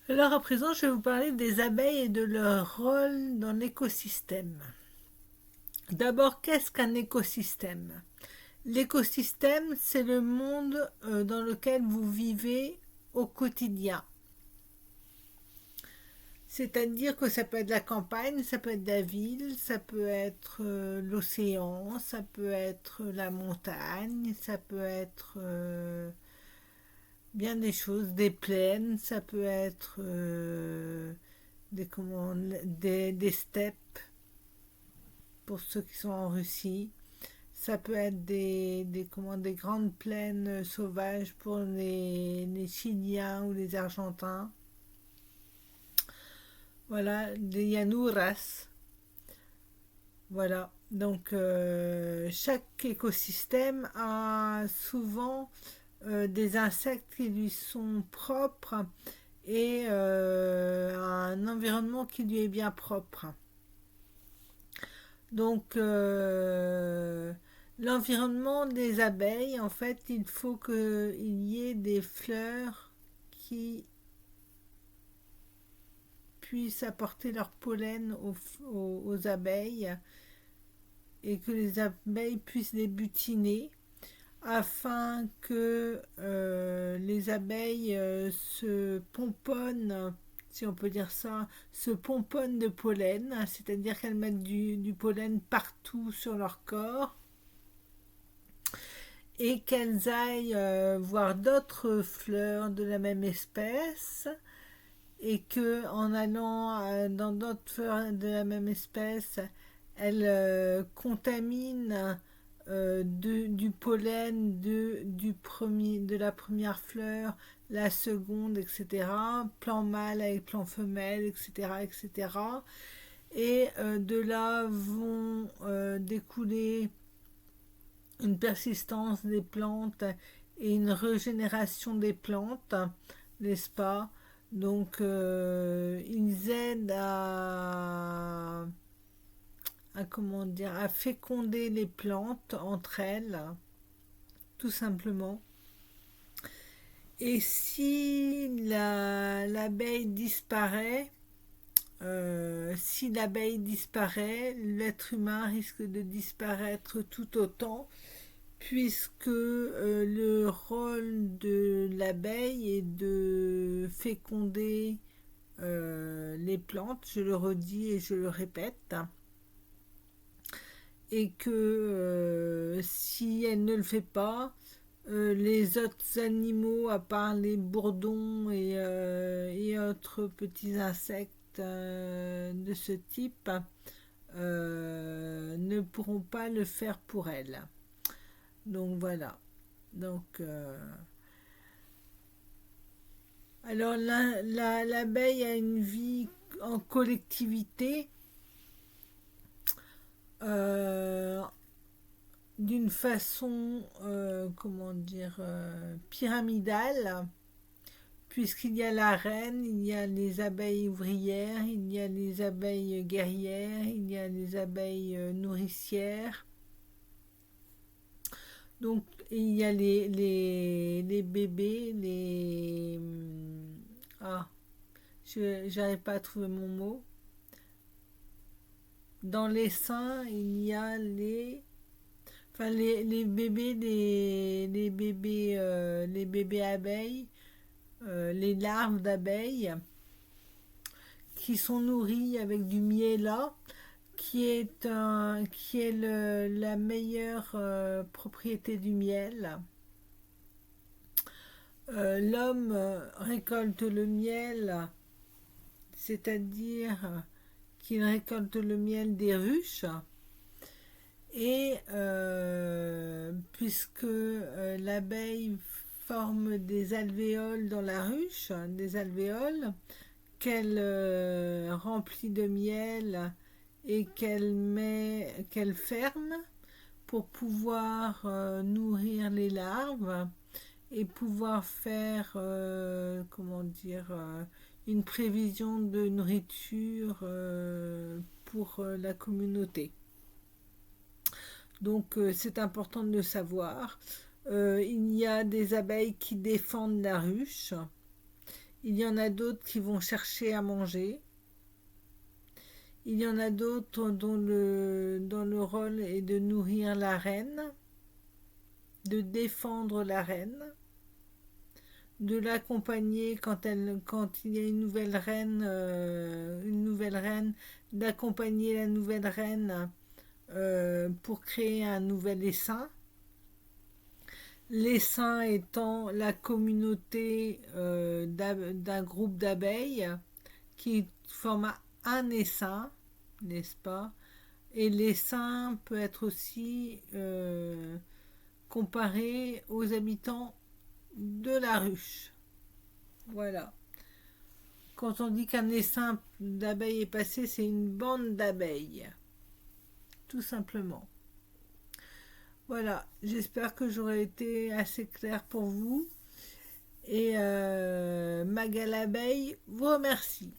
Alors à présent, je vais vous parler des abeilles et de leur rôle dans l'écosystème. D'abord, qu'est-ce qu'un écosystème? L'écosystème, c'est le monde dans lequel vous vivez au quotidien. C'est-à-dire que ça peut être la campagne, ça peut être la ville, ça peut être l'océan, ça peut être la montagne, ça peut être bien des choses, des plaines, ça peut être des steppes pour ceux qui sont en Russie. Ça peut être des grandes plaines sauvages pour les Chiliens ou les Argentins. Voilà, des Yanuras. Voilà. Donc, chaque écosystème a souvent des insectes qui lui sont propres et un environnement qui lui est bien propre. Donc, l'environnement des abeilles, en fait, il faut qu'il y ait des fleurs qui puissent apporter leur pollen aux abeilles et que les abeilles puissent les butiner afin que les abeilles se pomponnent, si on peut dire ça, se pomponnent de pollen, c'est-à-dire qu'elles mettent du pollen partout sur leur corps et qu'elles aillent voir d'autres fleurs de la même espèce et que en allant dans d'autres fleurs de la même espèce, elles contaminent du pollen de la première fleur, la seconde, etc. Plan mâle avec plan femelle, etc. etc. Et de là vont découler une persistance des plantes et une régénération des plantes, n'est-ce pas? Donc, ils aident comment dire, à féconder les plantes entre elles, tout simplement. Et si l'abeille disparaît, l'être humain risque de disparaître tout autant, puisque le rôle de l'abeille est de féconder les plantes, je le redis et je le répète, et que si elle ne le fait pas, les autres animaux, à part les bourdons et autres petits insectes de ce type, ne pourront pas le faire pour elle. Donc voilà. Donc, alors l'abeille a une vie en collectivité euh, d'une façon, comment dire, pyramidale, puisqu'il y a la reine, il y a les abeilles ouvrières, il y a les abeilles guerrières, il y a les abeilles nourricières. Donc, il y a les bébés, Ah, j'arrive pas à trouver mon mot. Dans les seins, il y a enfin, les bébés, les bébés abeilles, les larves d'abeilles, qui sont nourries avec du miela, qui est la meilleure propriété du miel. L'homme récolte le miel, c'est-à-dire qu'il récolte le miel des ruches, et puisque l'abeille forme des alvéoles dans la ruche, des alvéoles qu'elle remplit de miel et qu'elle ferme pour pouvoir nourrir les larves et pouvoir faire, comment dire, une prévision de nourriture pour la communauté. Donc c'est important de le savoir. Il y a des abeilles qui défendent la ruche. Il y en a d'autres qui vont chercher à manger. Il y en a d'autres dont le rôle est de nourrir la reine, de défendre la reine, de l'accompagner quand il y a une nouvelle reine, d'accompagner la nouvelle reine pour créer un nouvel essaim. L'essaim étant la communauté d'un groupe d'abeilles qui forme un essaim, n'est-ce pas? Et l'essaim peut être aussi comparé aux habitants de la ruche. Voilà. Quand on dit qu'un essaim d'abeilles est passé, c'est une bande d'abeilles. Tout simplement. Voilà, j'espère que j'aurai été assez claire pour vous. Et Magal Abeille vous remercie.